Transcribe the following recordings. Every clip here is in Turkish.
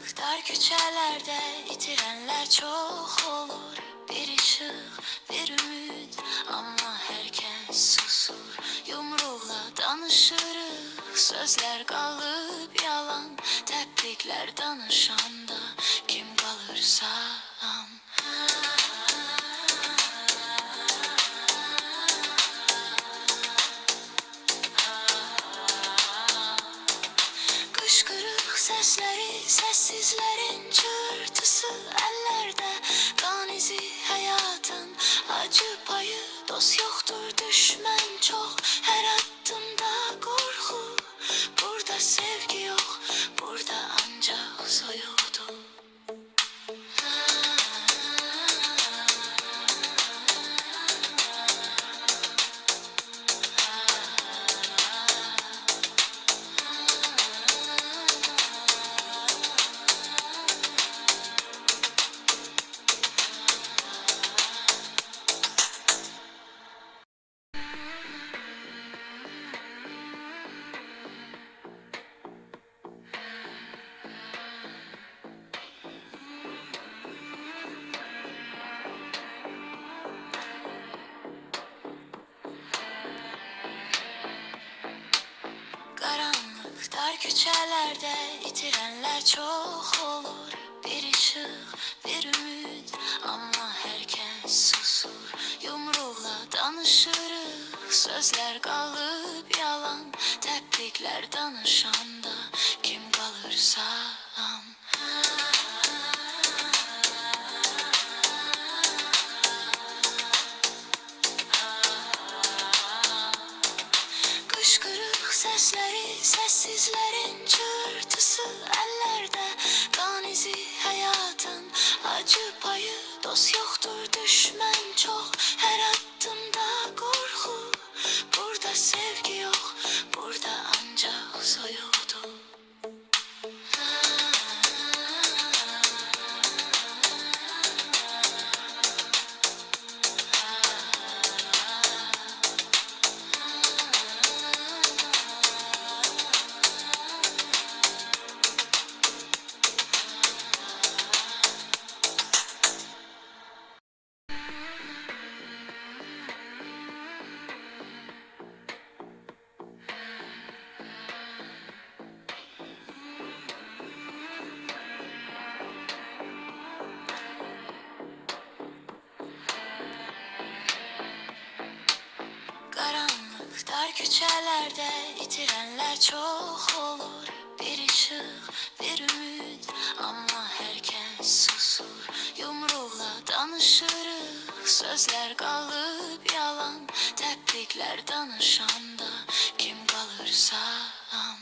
Karanlık dar köşelerde itirenler çok olur. Bir ışık, bir ümit ama herkes susur. Yumruğla danışırız, sözler kalıp yalan. Təbrikler danışanda kim kalır sağlam? Kışkırık sesleri, sessizlerin çırtısı ellerde. Kan izi hayatın acı payı. Dost yoktur, düşman çok. Her adımda korku. Burada sevgi yok, burada ancak soyuldu. Karanlık dar köşelerde itirenler çok olur. Bir ışık, bir ümit ama herkes susur. Yumruğla danışırız, sözler kalıp yalan. Təbrikler danışanda kim kalır sağlam? Kışkırık sesleri, sessizlerin çırtısı ellerde. Kan izi hayatın acı payı. Dost yoktur, düşman çok. Her adımda korku. Burada sevgi yok, burada ancak soyuldu. Karanlık dar köşelerde itirenler çok olur. Bir ışık, bir ümit ama herkes susur. Yumruğla danışırız, sözler kalıp yalan. Təbrikler danışanda kim kalır sağlam?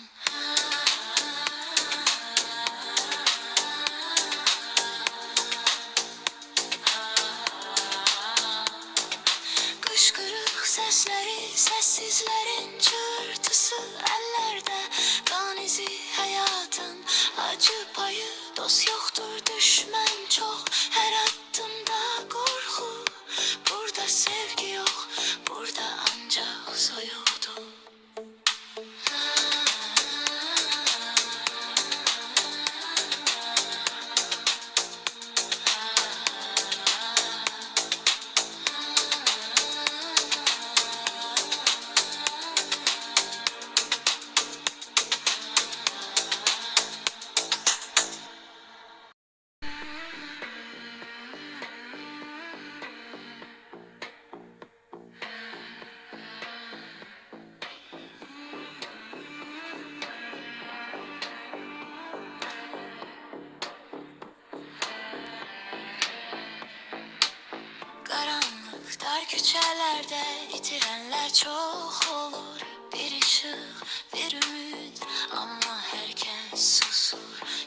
Kışkırık sesleri, sessizlerin çırtısı ellerde. Kan izi hayatın acı payı. Dost yoktur, düşman çok. Her adımda korku. Burada sevgi yok, burada ancak soyuldu. Karanlık dar köşelerde itirenler çok olur. Bir ışık, bir ümit ama herkes susur.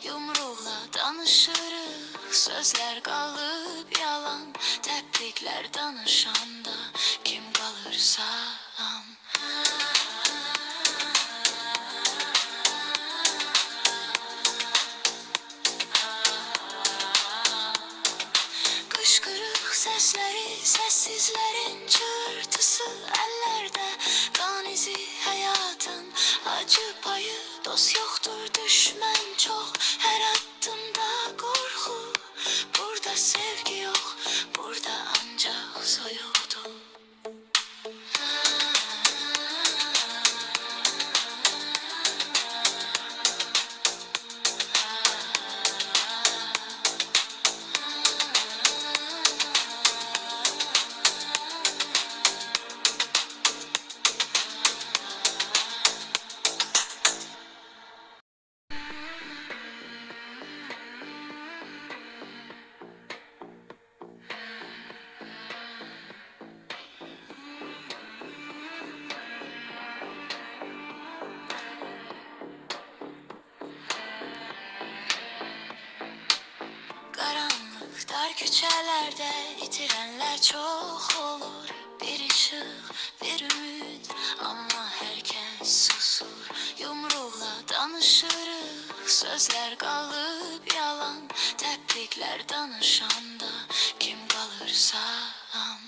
Yumruğla danışırız, sözler kalıp yalan. Təbrikler danışanda kim kalır sağlam? Kışkırık sesleri, sessizlerin çırtısı ellerde. Kan izi hayatın acı payı. Dost yoktur, düşman çok, her adımda korku. Burada sevgi yok, burada ancak soyudu. Karanlık dar küçelerde itirenler çok olur. Bir ışık, bir ümit ama herkes susur. Yumruğla danışırız, sözler kalıp yalan. Tepkikler danışanda kim kalır sağlam?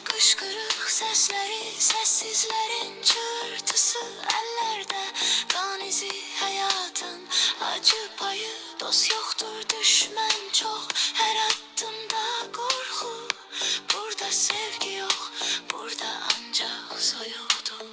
Kışkırık sesleri, sessizlerin çığırtısı ellerde. Kan izi hayatın acı payı. Dost yoktur, düşman çok, her adımda korku. Burada sevgi yok, burada ancak soyudu.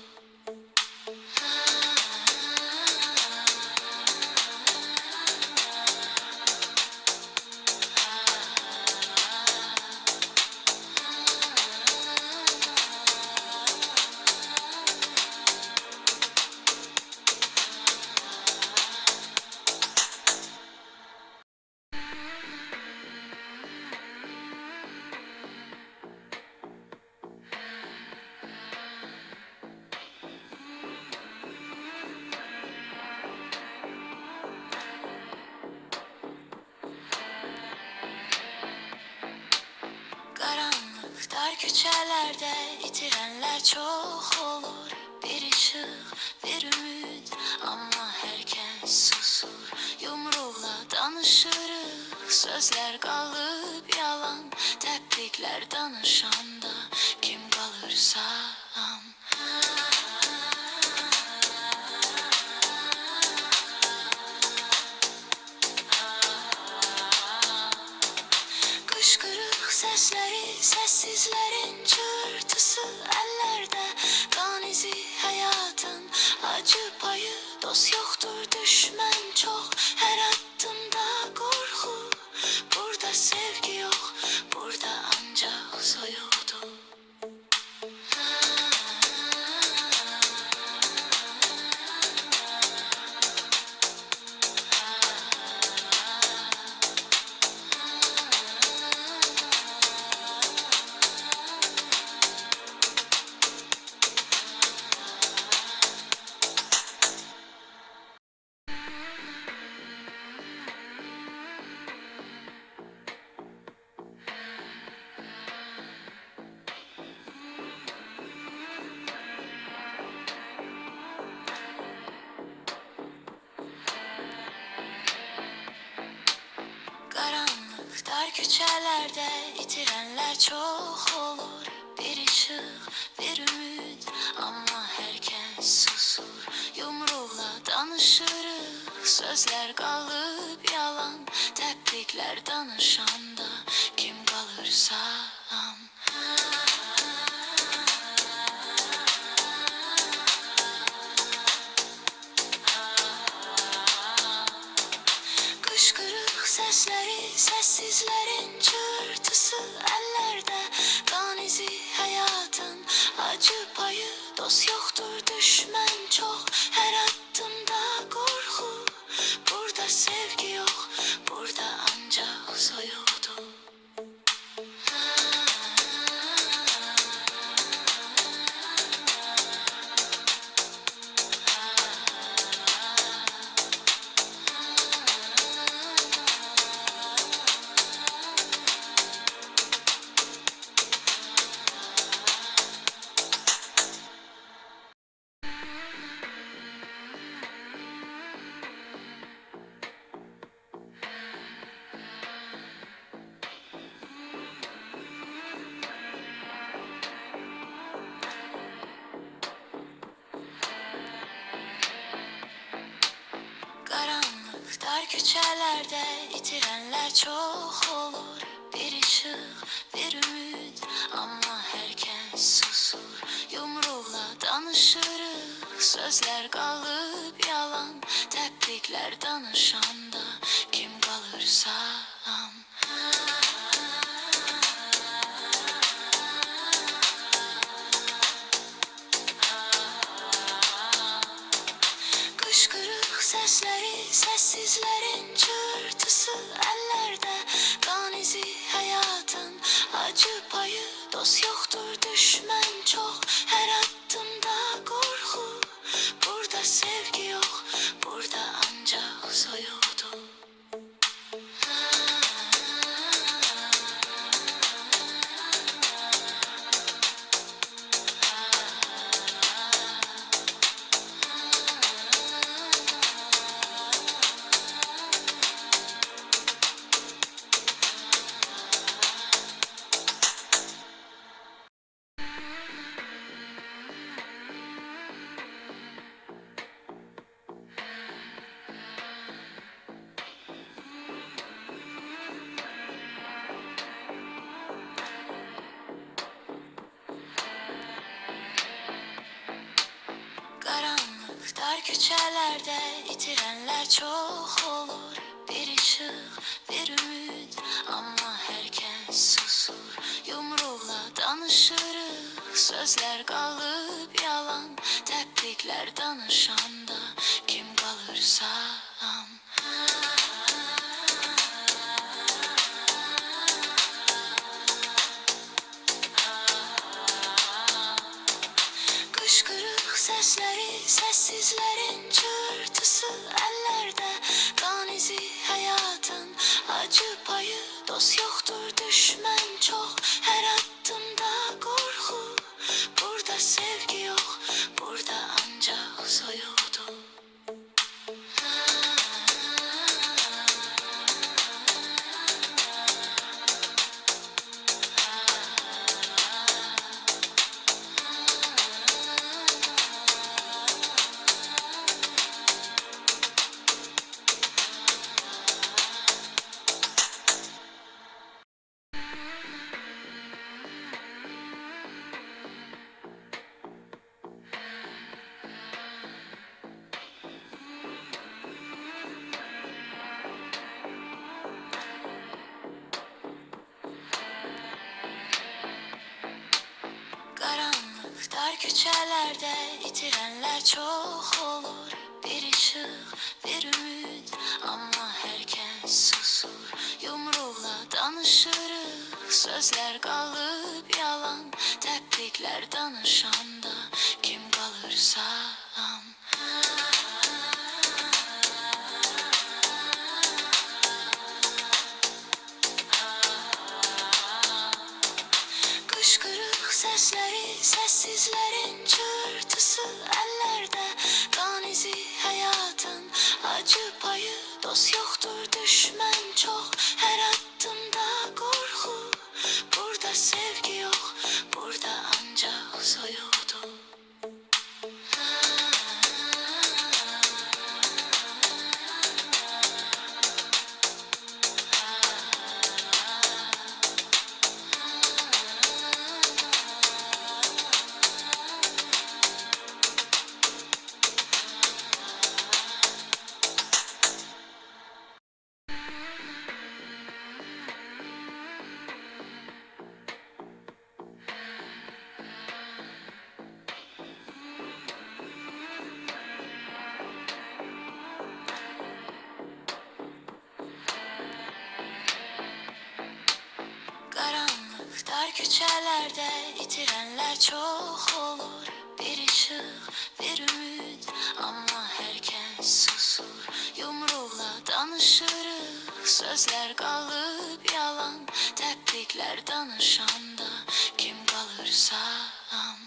Karanlık dar küçelerde itirenler çok olur. Bir ışık, bir ümit ama herkes susur. Yumruğla danışırız, sözler kalıp yalan. Tepkikler danışanda kim kalır sağlam? Kışkırık sesleri, sessizlerin çığırtısı ellerde. Kan izi hayatın acı payı. Dost yoktur, düşman çok, her adımda korku. Burada sevgi yok, burada ancak soyudu. Karanlık dar küçelerde itirenler çok olur. Bir ışık, bir ümit ama herkes susur. Yumruğla danışırız, sözler kalıp yalan. Tepkikler danışanda kim kalır sağlam? Kışkırık sesleri, sessizlerin çığırtısı ellerde. Kan izi hayatın acı payı. Dost yoktur, düşman çok, her adımda korku. Burada sevgi yok, burada ancak soyudu. küçelerde itirenler çok olur. Bir ışık, bir ümit ama herkes susur. Yumruğla danışırıq, sözler kalıp yalan. Təbriklər danışanda kim kalır sağlam? Kışkırık sesleri, sessizlerin çırtısı ellerde. Kan izi hayatın acı payı. Dost yoktur, düşman çok. Her adımda korku. Burada sevgi yok, burada ancak soyudu. Karanlık dar küçelerde itirenler çok olur. Bir ışık, bir ümit ama herkes susur. Yumruğla danışırıq, sözler kalıp yalan. Təbriklər danışanda kim kalır sağlam? Kışkırık sesleri, sessizlerin çırtısı ellerde. Kan izi hayatın acı payı. Dost yoktur, düşman çok. Her adımda korku. Burada sevgi yok, burada ancak soyudu. Karanlık dar küçelerde itirenler çok olur. Bir ışık, bir ümit ama herkes susur. Yumruğla danışırıq, sözler kalıp yalan. Təbriklər danışanda kim kalır sağlam? Kışkırık sesleri, sessizlerin çırtısı ellerde. Kan izi hayatın acı payı. Dost yoktur, düşman çok. Her adımda korku. Burada sevgi yok, burada ancak soyudu. Karanlık dar küçelerde itirenler çok olur. Bir ışık, bir ümit ama herkes susur. Yumruğla danışırıq, sözler kalıp yalan. Təbriklər danışanda kim kalır sağlam?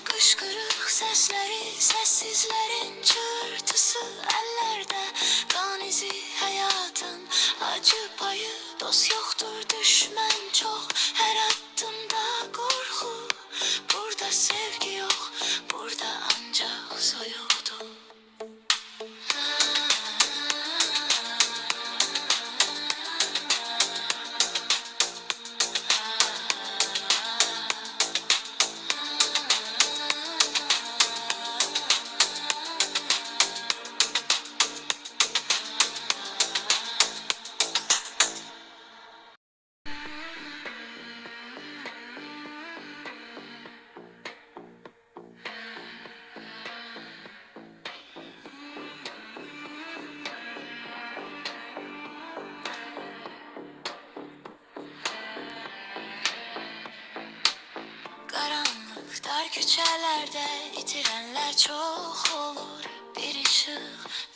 Kışkırık sesleri, sessizlerin çığırtısı ellerde. Kan izi hayatın acı payı. Dost yoktur, düşman çok. Her adımda korku. Burada sevgi yok, burada ancak soyuldu. Karanlık dar küçelerde itirenler çok olur. Bir ışık,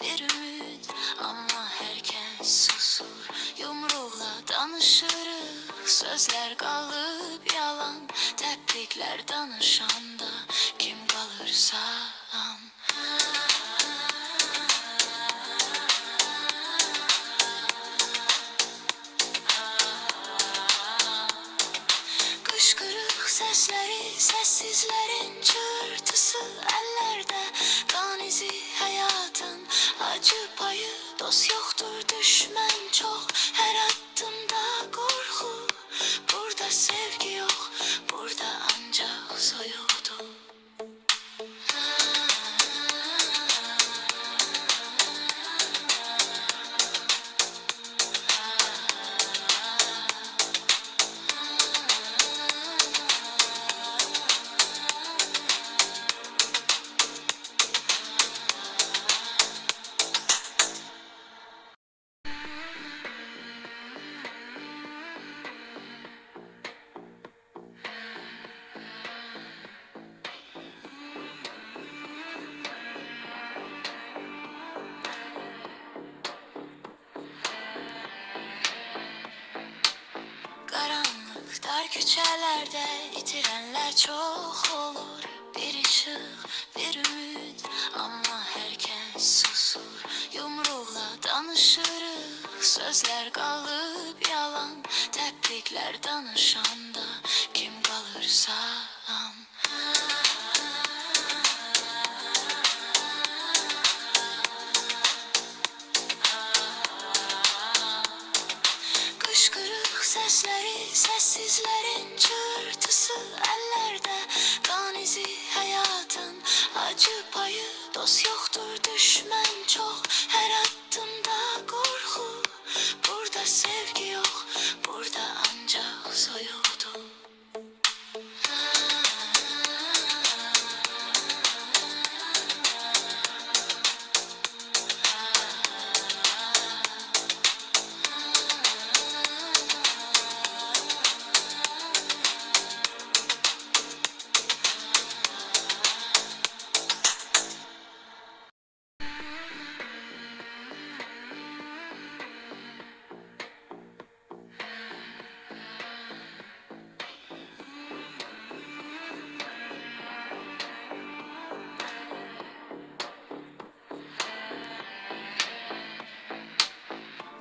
bir ümit ama herkes susur. Yumruğla danışırız, sözler kalıp yalan. Tebrikler danışanda kim kalır sağlam. Kışkırık sesleri, sessizlerin çığırtısı ellerde. Kan izi hayatın acı payı. Dost yoktur, düşman çok. Her adımda korku. Burada sevgi yok, burada ancak soyuldu. Karanlık dar küçelerde itirenler çok olur. Bir ışık, bir ümit ama herkes susur. Yumruğla danışırız, sözler kalıp yalan. Tebrikler danışanda kim kalır sağlam. Kışkırık sesleri, sessizlerin çığırtısı ellerde. Kan izi hayatın acı payı. Dost yoktur, düşman çok. Her adımda korku. Burada sevgi yok, burada ancak soyuldu.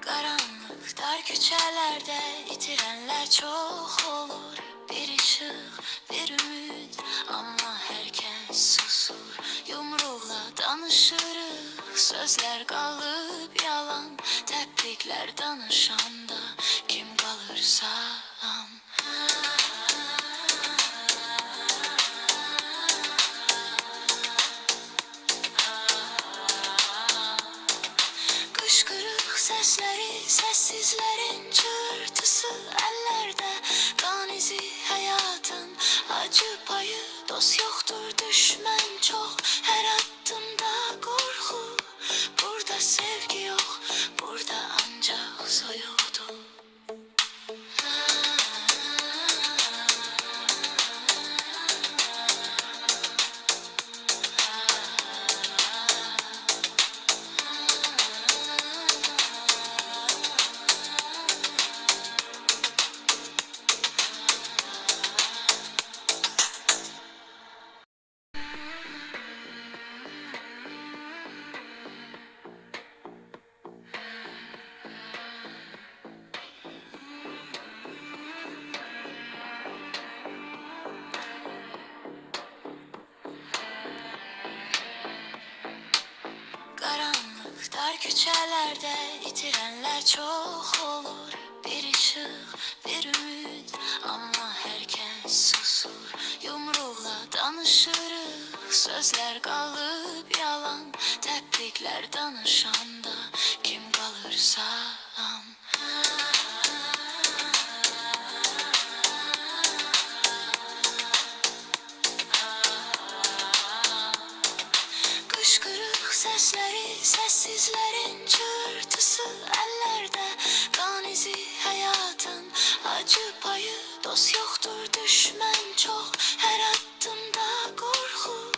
Karanlık dar küçelerde itirenler çok olur. Bir ışık, bir ümit ama herkes susur. Yumruğla danışırız, sözler kalıp yalan. Tebrikler danışanda kim kalır sağlam. Kışkırık sesleri, sessizlerin çığırtısı ellerde. Kan izi hayatın acı payı. Dost yoktur, düşman çok. Her adımda korku. Burada sevgi yok, burada ancak soyuldu. dar küçelerde itirenler çok olur. Bir ışık, bir ümit ama herkes susur. Yumruğla danışırıq, sözler kalıp yalan. Təbriklər danışanda kim kalır sağlam? Kışkırık sesleri, sessizlerin çığırtısı ellerde. Kan izi hayatın acı payı, dost yoktur düşman çok. Her adımda korku,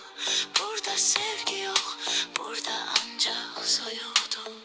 burada sevgi yok, burada ancak soyuldum.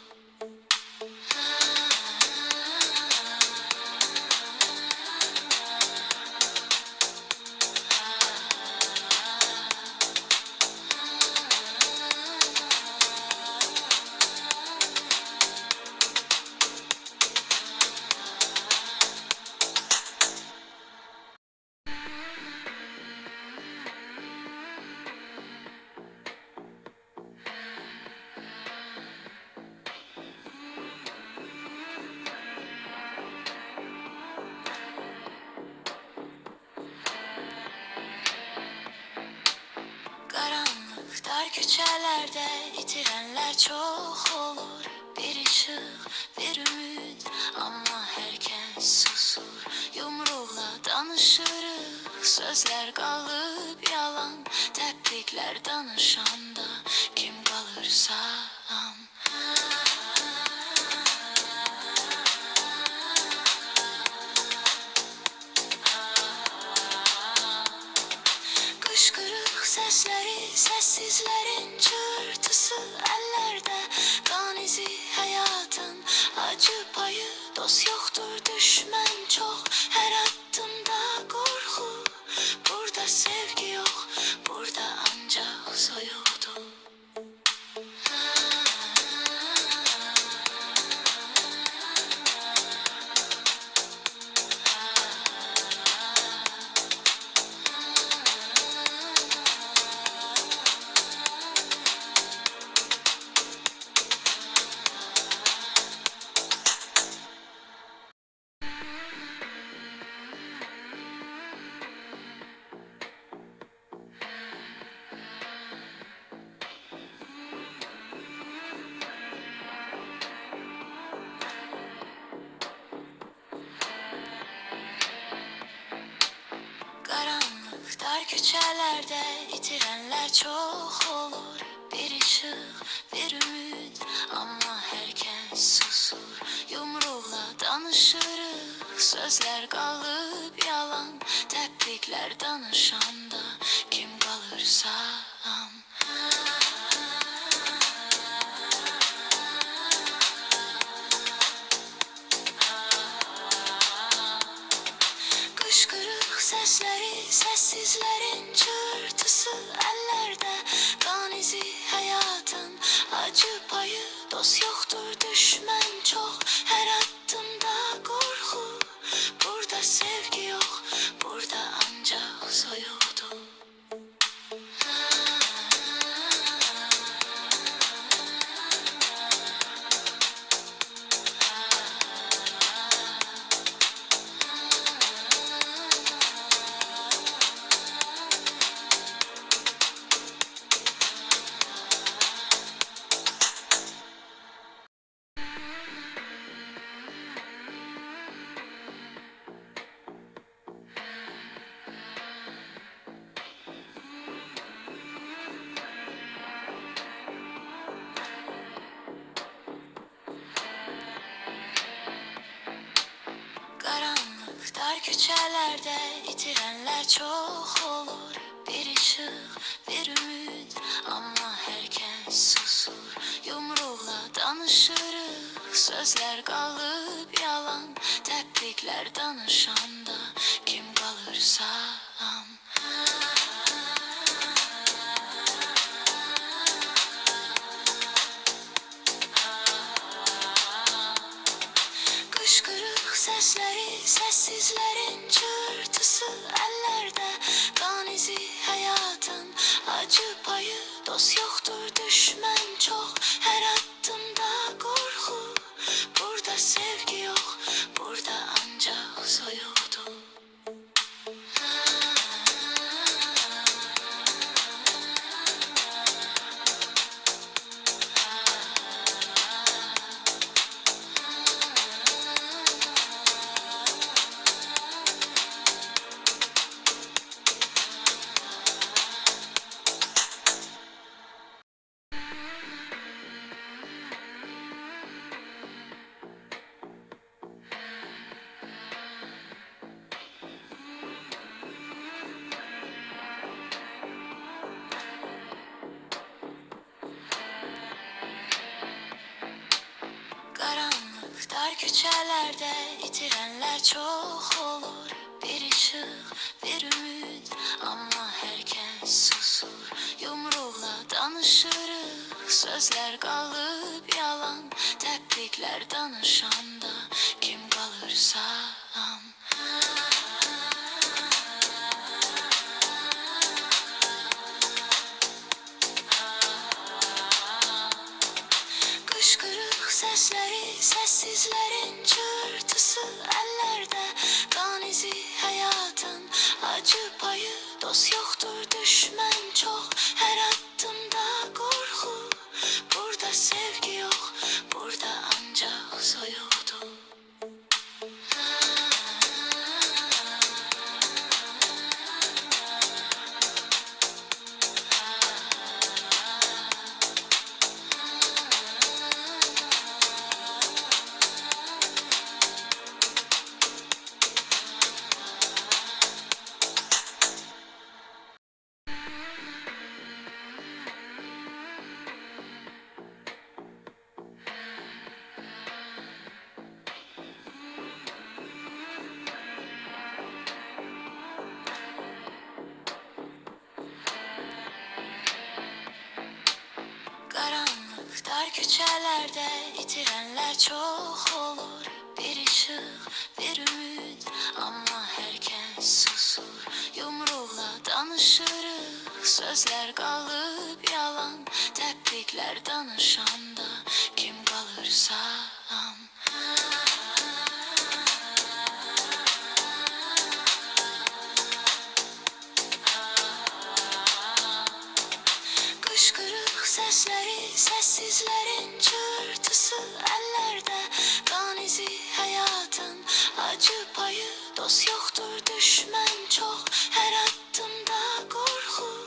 Karanlık dar küçelerde itirenler çok olur. Bir ışık, bir ümit ama herkes susur. Yumruğla danışırıq, sözler kalıp yalan. Təbriklər danışanda kim kalır sağlam? Kışkırık sesleri, sessizlerin çığırtısı ellerde. Kan izi hayatın acı payı, dost yoktur düşman çok. Her adımda korku, burada sevgi yok, burada ancak soyuldum. Karanlık dar küçelerde itirenler çok olur. Bir ışık, bir ümit ama herkes susur. Yumruğla danışırıq, sözler kalıp yalan. Təbriklər danışanda kim kalır sağlam? Kışkırık sesleri, sessizlerin çığırtısı ellerde. Kan izi hayatın acı payı, dost yoktur düşman çok. Her adımda korku, burada sevgi yok, burada ancak soyuldum. Karanlık dar küçelerde itirenler çok olur. Bir ışık, bir ümit ama herkes susur. Yumruğla danışırıq, sözler kalıp yalan. Təbriklər danışanda kim kalır sağlam? Kışkırık sesleri, sessizlerin çığırtısı ellerde. Kan izi hayatın acı payı. Dost yoktur, düşman çok, her adımda korku. Burada sevgi yok, burada ancak soyudu. Karanlık dar küçelerde itirenler çok olur. Bir ışık, bir ümit ama herkes susur. Yumruğla danışırız, sözler kalıp yalan. Teknikler danışanda kim kalır sağlam? Kışkırık sesleri, sessizlerin çığırtısı ellerde. Kan izi hayatın acı payı. Dost yoktur, düşman çok, her adımda korku. Burada sevgi yok, burada ancak soyudu. Karanlık dar küçelerde itirenler çok olur. Bir ışık, bir ümit ama herkes susur. Yumruğla danışırız, sözler kalıp yalan. Teknikler danışanda kim kalır sağlam? Kışkırık sesleri, sessizlerin çığırtısı ellerde. Kan izi hayatın acı payı. Dost yoktur, düşman çok, her adımda korku.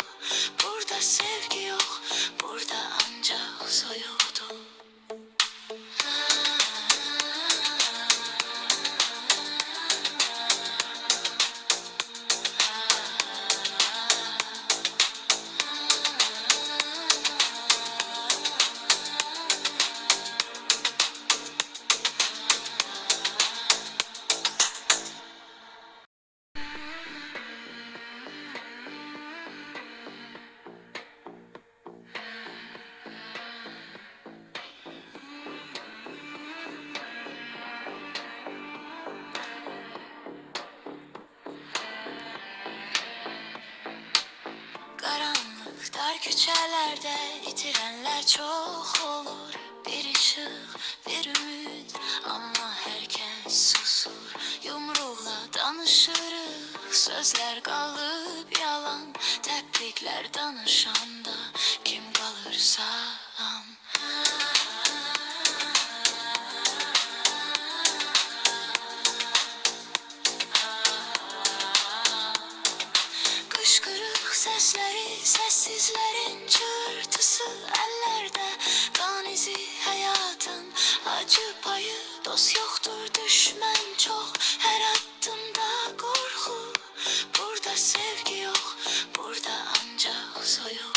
Burada sevgi yok, burada ancak soyudu. Karanlık dar küçelerde itirenler çok olur. Bir ışık, bir ümit ama herkes susur. Yumruğla danışırız, sözler kalıp yalan. Teknikler danışanda kim kalır sağlam? Kışkırık sesleri, sessizlerin çığırtısı ellerde. Kan izi hayatın acı payı. Dost yoktur, düşman çok, her adımda korku. Burada sevgi yok, burada ancak soyudu.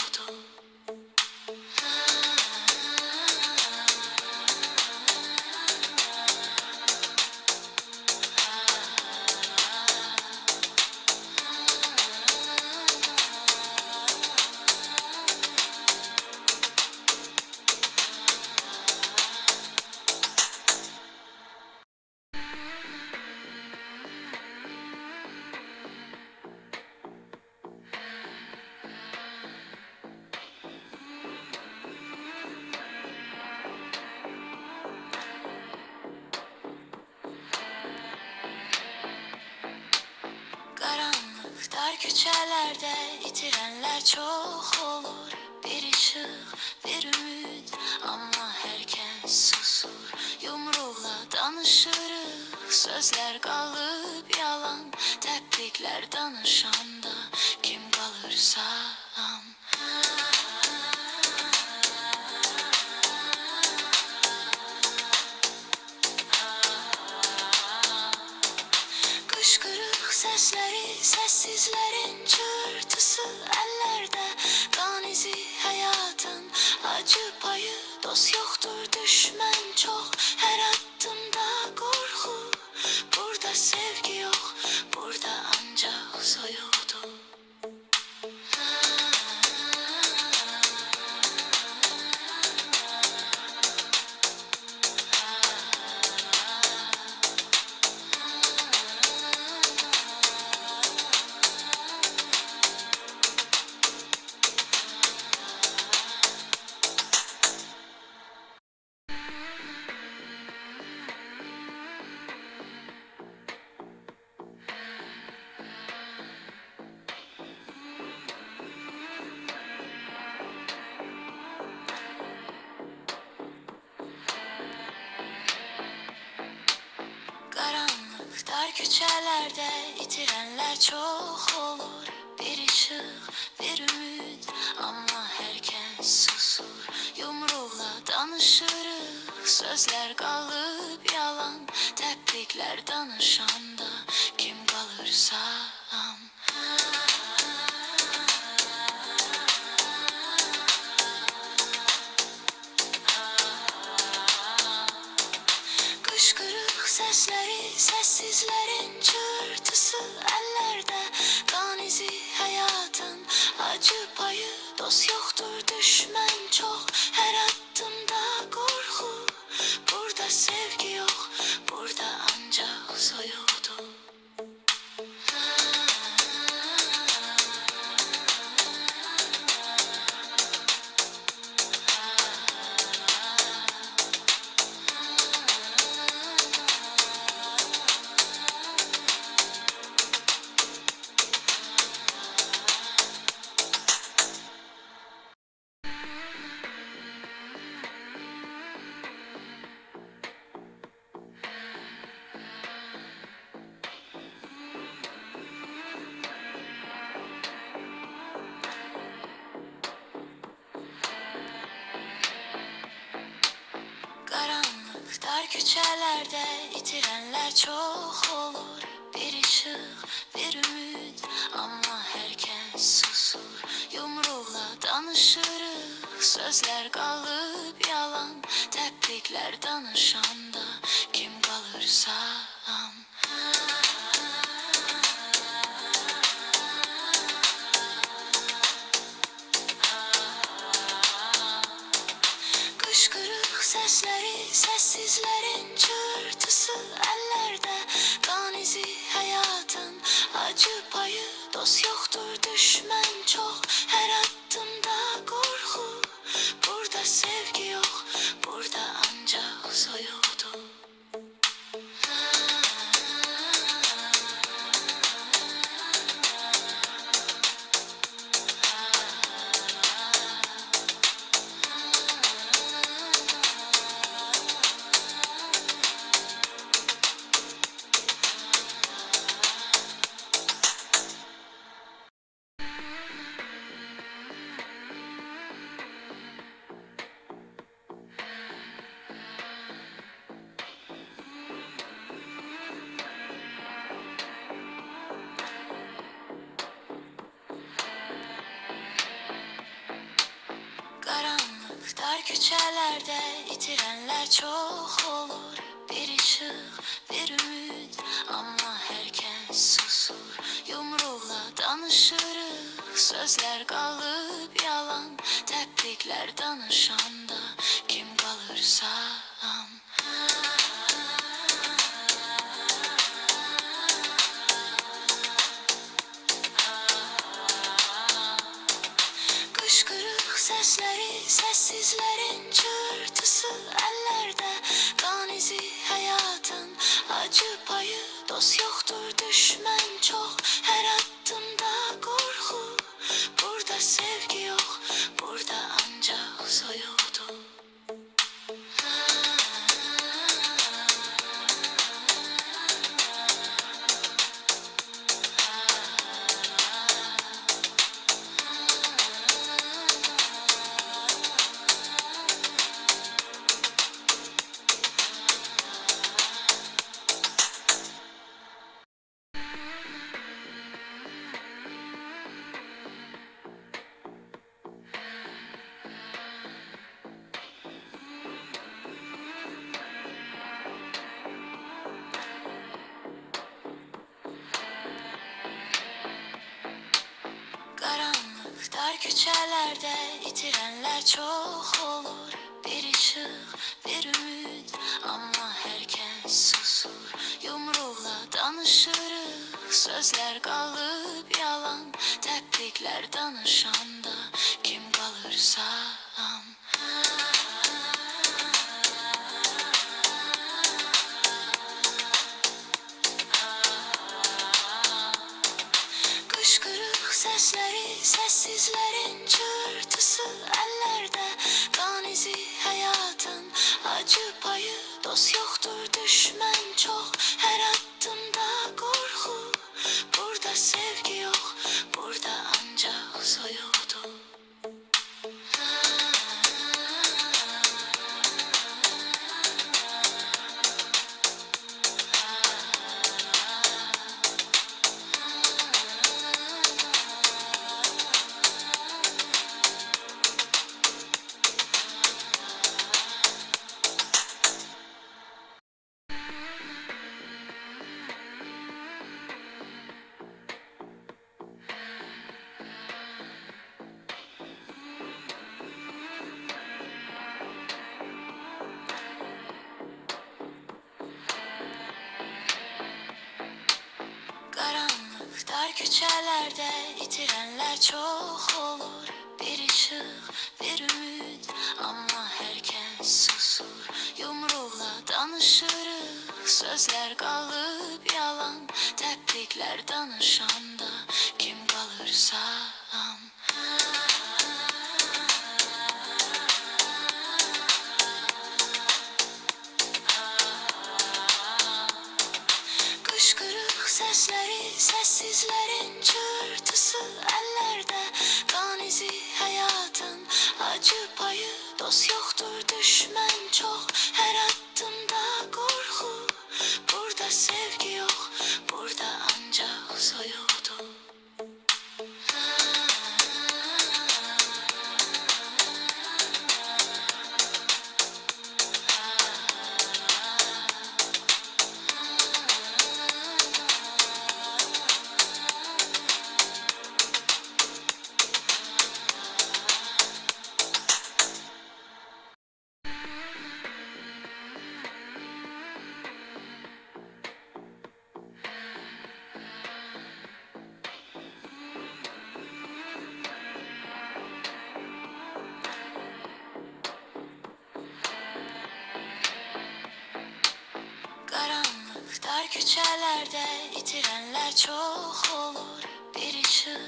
dar küçelerde itirenler çok olur. Bir ışık, bir ümit ama herkes susur. Yumruğla danışırıq, sözler kalıp yalan. Təbrikler danışanda kim kalır sağlam? Kışkırık sesleri, sessizlerin çırtısı ellerde. Kan izi hayatın acı payı. Dost yoktur, düşman çok. Her adımda korku. Burada sevgi yok, burada ancak soyuldu. Karanlık dar küçelerde itirenler çok olur. Bir ışık, bir ümit ama herkes susur. Yumruğla danışırıq, sözler kalıp yalan. Təbrikler danışanda kim kalır sağlam? Kışkırık sesleri, sessizlerin çırtısı ellerde. Kan izi hayatın acı payı. Dost yoktur, düşman çok. Her adımda korku. Burada sevgi yok, burada ancak soyuldu. Karanlık dar küçelerde itirenler çok olur. Bir ışık, bir ümit ama herkes susur. Yumruğla danışırıq, sözler kalıp yalan. Təbrikler danışanda kim kalır sağlam? Kışkırık sesleri, sessizlerin çırtısı ellerde. Kan izi hayatın acı payı. Dost yoktur, düşman çok. Her adımda korku. Burada sevgi yok, burada ancak soyuldu. Karanlık dar küçelerde itirenler çok olur. Bir ışık, bir ümit ama herkes susur. Yumruğla danışırıq, sözler kalıp yalan. Təbrikler danışanda kim kalır sağlam? Kışkırık sesleri, sessizlerin çırtısı ellerde. Kan izi hayatın acı payı. Dost yoktur, düşmen çok, her adımda korku. Burada sevgi yok, burada ancak soyuldum. Karanlık dar küçelerde itirenler çok olur. Bir ışık, bir ümit ama herkes susur. Yumruğla danışırız, sözler kalıp yalan. Tepkikler danışanda kim kalır sağlam? Kışkırık sesleri, sessizlerin çırtısı ellerde. Kan izi hayatın acı payı, dost yoktur düşmen çok, her adımda korku. Burada sevgi yok, burada ancak soyuldum. Karanlık dar küçelerde itirenler çok olur. Bir ışık, bir ümit ama herkes susur. Yumruğla danışırız, sözler kalıp yalan. Tepkikler danışanda kim kalır sağlam? Kışkırık sesleri, sessizlerin çırtısı ellerde. Kan izi hayatın acı payı, dost yoktur düşmen çok, her adımda korku. Burada sevgi yok, burada ancak soyuldum. Karanlık dar küçelerde itirenler çok olur. Bir ışık,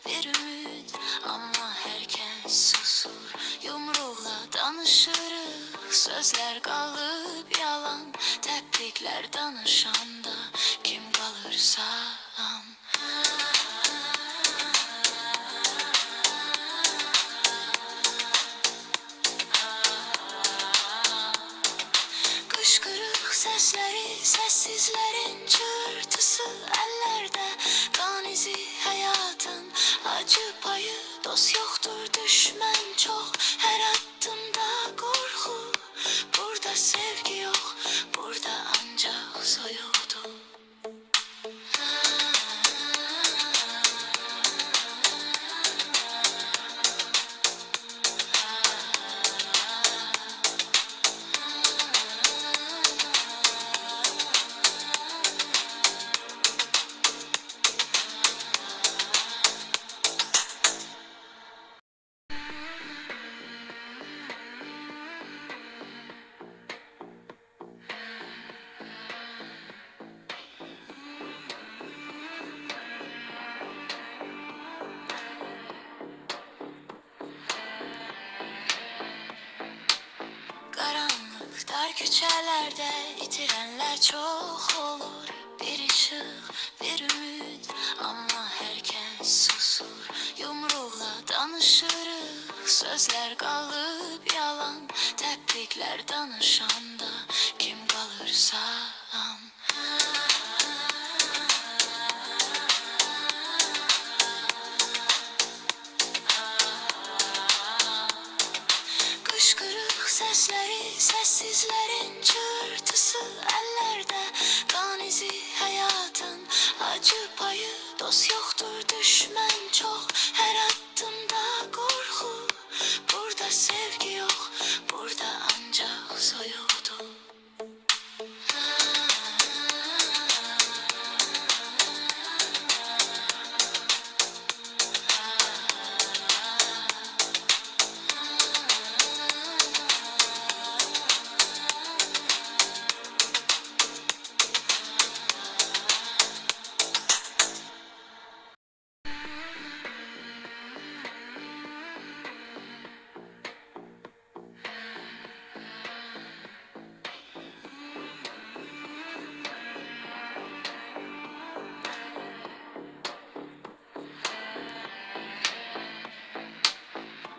bir ümit ama herkes susur. Yumruğla danışırız, sözler kalıp yalan. Tepkikler danışanda kim kalır sağlam? Kışkırık sesleri, sessizlerin çırtısı ellerde. Kan izi hayatın acı payı, dost yoktur düşmen çok, her adımda korku. Burada sevgi yok, burada ancak soyuldum. Karanlık dar küçelerde itirenler çok olur. Bir ışık, bir ümit ama herkes susur. Yumruğla danışırıq, sözler kalıp yalan. Təbriklər danışanda kim kalır sağlam? Kışkırık sesleri, sessizlerin çırtısı ellerde. Kan izi hayatın acı payı. Dost yoktur, düşman çok. Her adımda korku. Burada sevgi yok, burada ancak soyudu.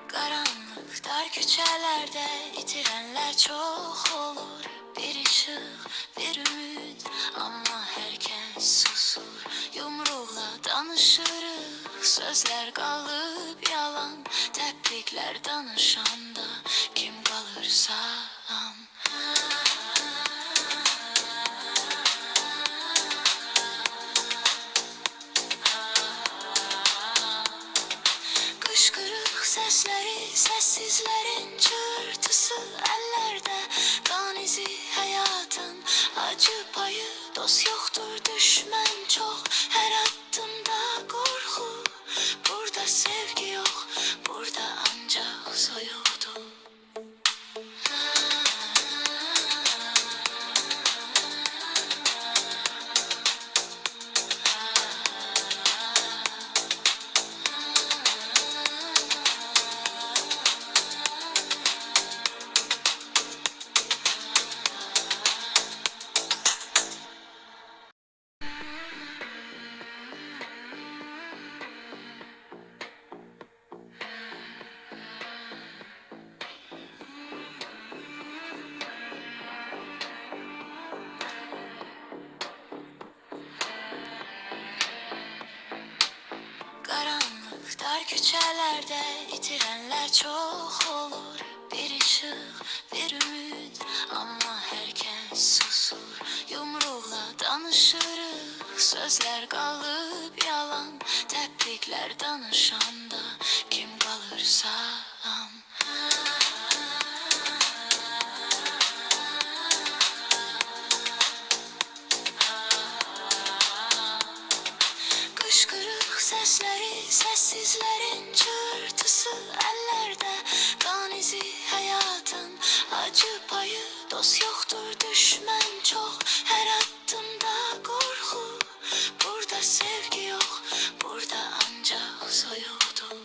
Karanlık dar küçelerde itirenler çok olur. Bir ışık, bir ümit ama herkes susur. Yumruğla danışırıq, sözler kalıp yalan. Təbriklər danışanda kim kalır sağlam? Kışkırık sesleri, sessizlerin çırtısı ellerde. Kan izi hayatın acı payı. Dost yoktur, düşman çok. Her adımda korku. Burada sevgi yok, burada ancak soyudu. Karanlık dar küçelerde itirenler çok olur. Bir ışık, bir ümit ama herkes susur. Yumruğla danışırıq, sözler kalıp yalan. Təbriklər danışanda kim kalır sağlam? Kışkırık sesleri, sessizlerin çırtısı ellerde. Kan izi hayatın acı payı. Dost yoktur, düşman çok. Her adımda korku. Burada sevgi yok, burada ancak soyudu.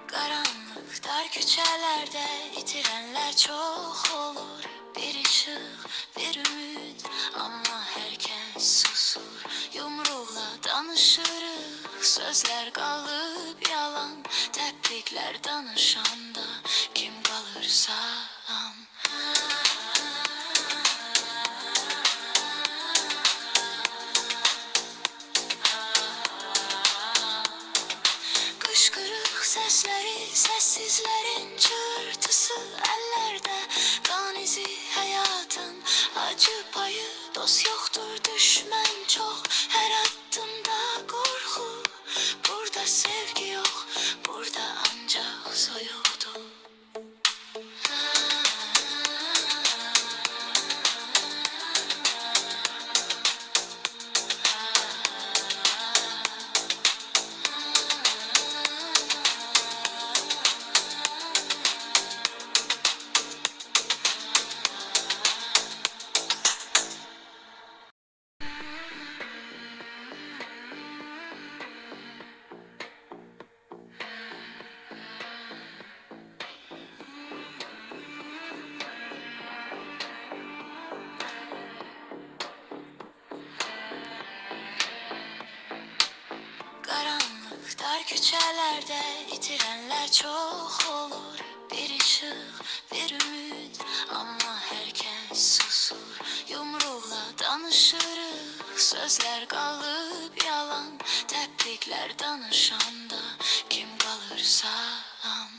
Karanlık dar küçelerde itirenler çok olur. Bir ışık, bir ümit ama herkes susur. Yumruğla danışırıq, sözler kalıp yalan. Təbriklər danışanda kim kalır sağlam? Kışkırık sesleri, sessizlerin çırtısı ellerde. Kan izi hayatın acı payı. Dost yoktur, düşman çok. Her adımda Dar küçelerde itirenler çok olur. Bir ışık, bir ümit ama herkes susur. Yumruğla danışırıq, sözler kalıp yalan. Təbriklər danışanda kim kalır sağlam?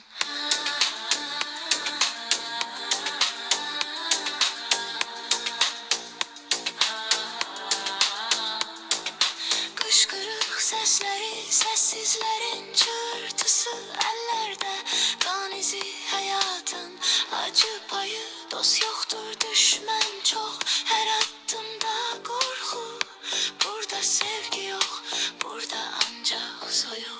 Kışkırık sesleri, sessizlerin çırtısı ellerde. Kan izi hayatın acı payı. Dost yoktur, düşman çok. Her adımda korku. Burada sevgi yok, burada ancak soyudu.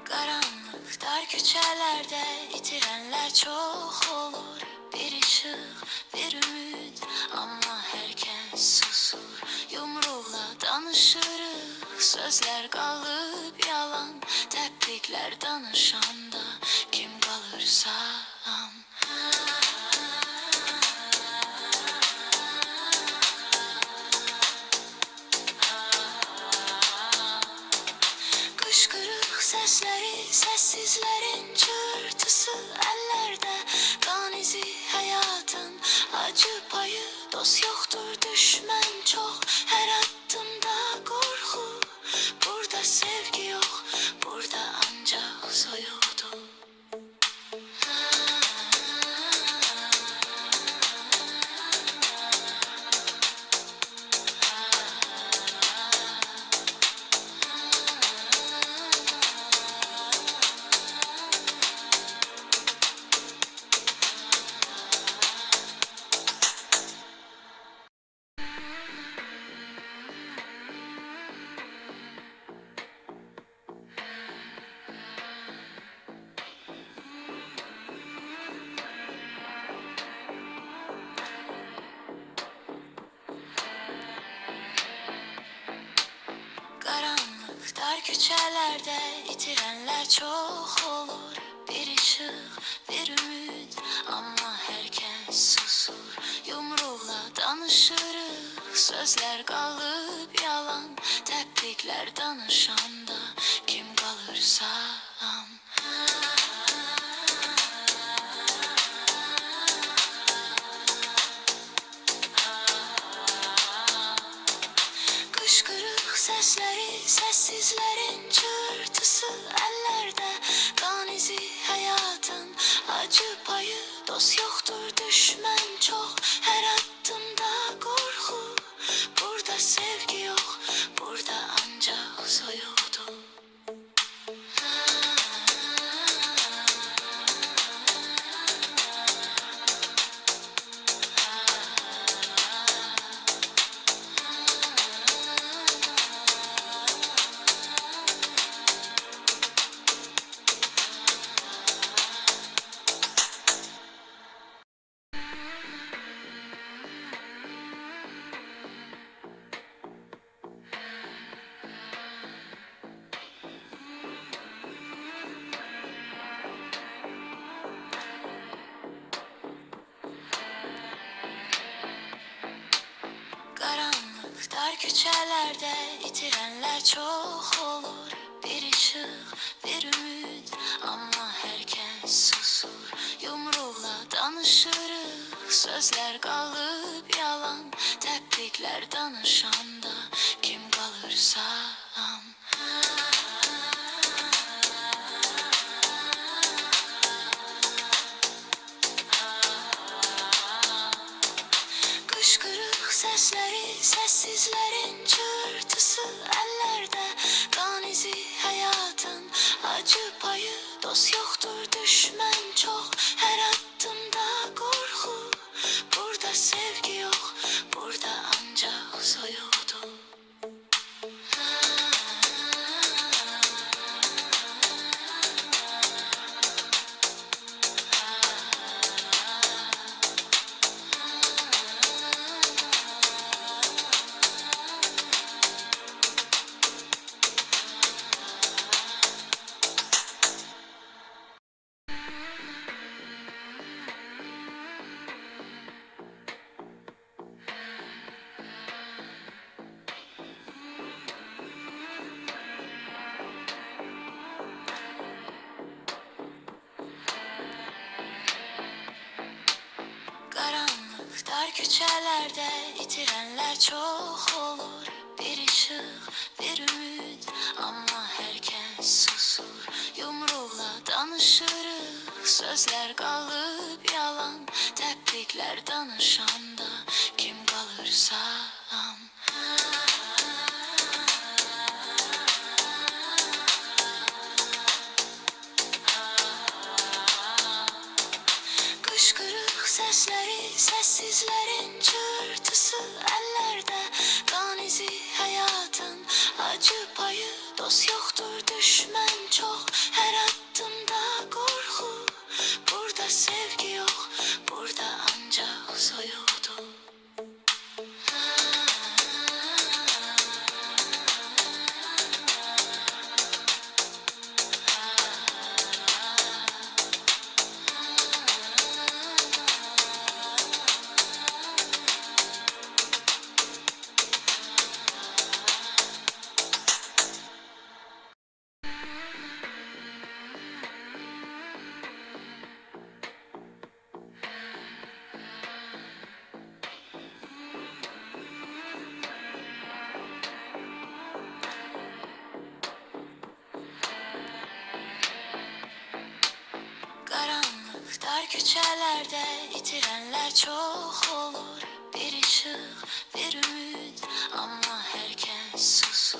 Karanlık dar küçelerde itirenler çok olur. Bir ışık, bir ümit ama herkes susur. Yumruğla danışırıq, sözler kalıp yalan. Təbriklər danışanda kim kalır sağlam? Kışkırık sesleri, sessizlerin çırtısı ellerde. Kan izi hayatın acı payı. Dost yoktur, düşman çok. Her adımda korku. Burada sevgi yok, burada ancak soyudu. Karanlık dar küçelerde itirenler çok olur. Bir ışık, bir ümit ama herkes susur. Yumruğla danışırıq, sözler kalıp yalan. Təbriklər danışanda kim kalır sağlam? Kışkırık sesleri, sessizlerin çırtısı ellerde. Kan izi hayatın acı payı. Dost yoktur, düşman çok. Her adımda korku. Burada sevgi yok, burada ancak soyudu. Karanlık dar küçelerde itirenler çok olur. Bir ışık, bir ümit ama herkes susur. Yumruğla danışırıq, sözler kalıp yalan. Təbriklər danışanda kim kalır sağlam? Kışkırık sesleri, sessizlerin çırtısı ellerde. Kan izi hayatın acı payı. Dost yoktur, düşman çok. Her adımda dar küçelerde itirenler çok olur. Bir ışık, bir ümit ama herkes susur. Yumruğla danışırız, sözler kalıp yalan. Tebrikler danışanda, kim kalır sağlam? Kışkırık sesleri, sessizlerin çırtısı ellerde. Kan izi hayatın acı payı, dost yoktur düşman çok. Her adımda korku, burada sevgi yok, burada ancak soyuldu. Karanlık dar küçelerde itirenler çok olur. Bir ışık, bir ümit ama herkes susur.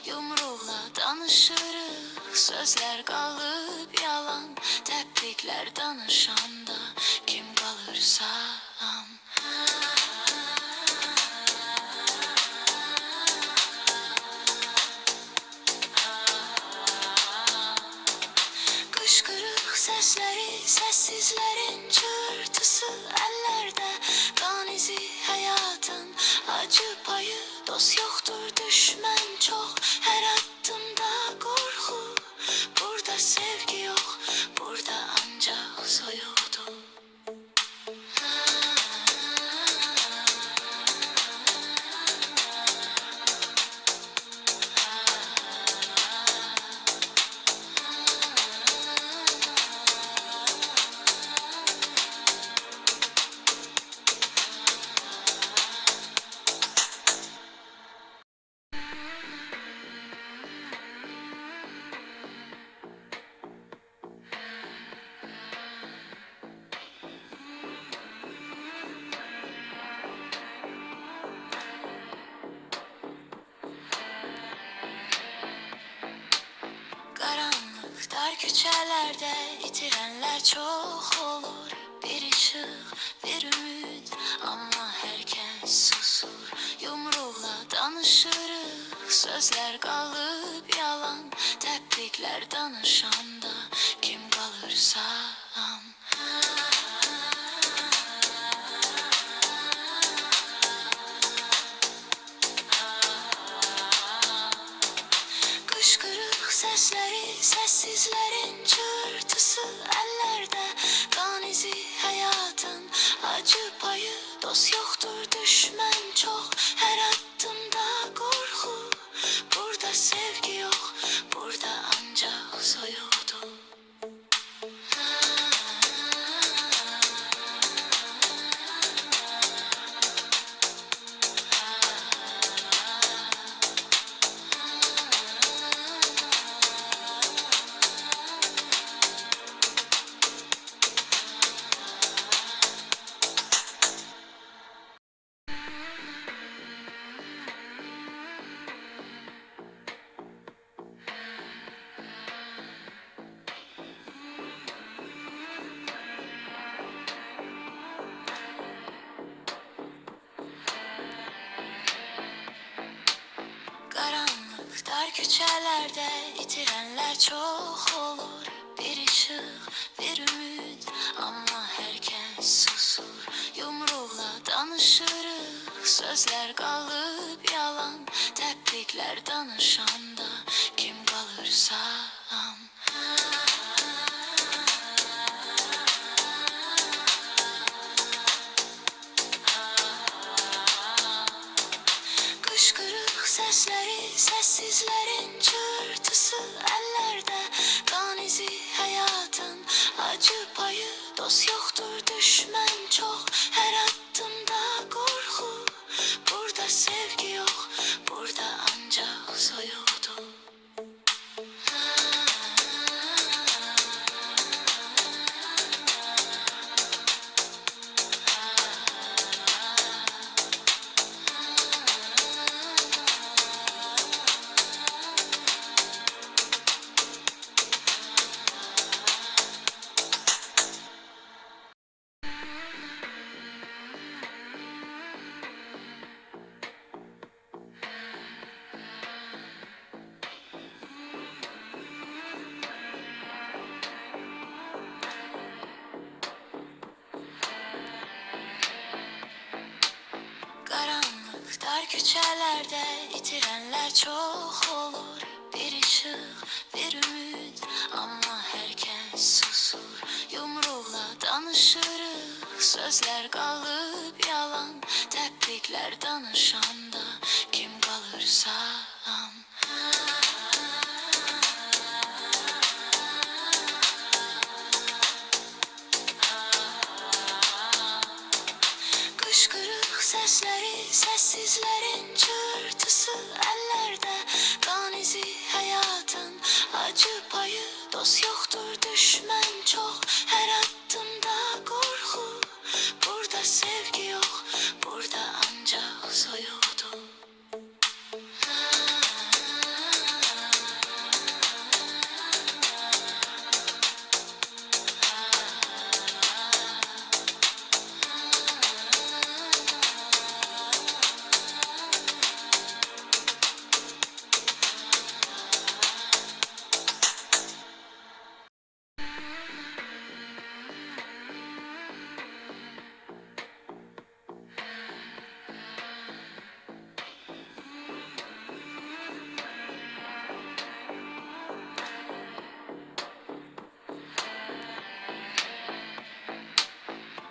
Yumruğla danışırız, sözler kalıp yalan. Tebrikler danışanda, kim kalır sağlam? Kışkırık sesleri, sessizlerin çırtısı ellerde. Kan izi hayatın acı payı, dost yoktur düşman çok. Her adımda korku, burada sevgi yok, burada ancak soyuldu. Karanlık dar küçelerde itirenler çok olur. Bir ışık, bir ümit ama herkes susur. Yumruğla danışırız, sözler kalıp yalan. Tebrikler danışanda, kim kalır sağlam? Kışkırık sesleri, sessizlerin çırtısı ellerde. Kan izi hayatın acı payı, dost yoktur düşman çok. Her adımda korku, burada sevgi yok, burada ancak soyuldu. Karanlık dar küçelerde itirenler çok olur. Bir ışık, bir ümit ama herkes susur. Yumruğla danışırız, sözler kalıp yalan. Tebrikler danışanda, kim kalır sağlam? Kışkırık sesleri, sessizlerin çırtısı ellerde. Kan izi hayatın acı payı, dost yoktur düşman çok. Her adımda dar küçelerde itirenler çok olur. Bir ışık, bir ümit ama herkes susur. Yumruğla danışırız, sözler kalıp yalan. Təbrikler danışanda kim kalır sağlam? Kışkırık sesleri, sessizlerin çığırtısı ellerde. Kan izi hayatın acı payı, dost yoktur düşman çok. Her adımda korku, burada sevgi yok, burada ancak soyudu.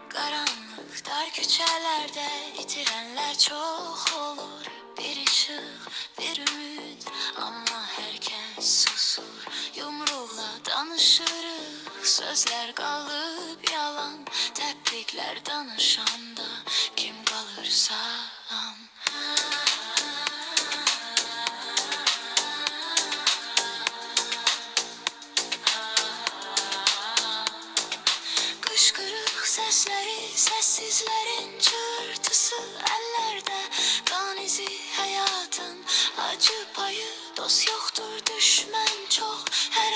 Karanlık dar küçelerde itirenler çok olur. Bir ışık, bir ümit ama herkes susur. Yumruğla danışırız, sözler kalıp yalan. Təbrikler danışanda kim kalır sağlam? Kışkırık sesleri, sessizlerin çığırtısı ellerde. Kan izi hayatın acı payı, dost yoktur düşman çok. Her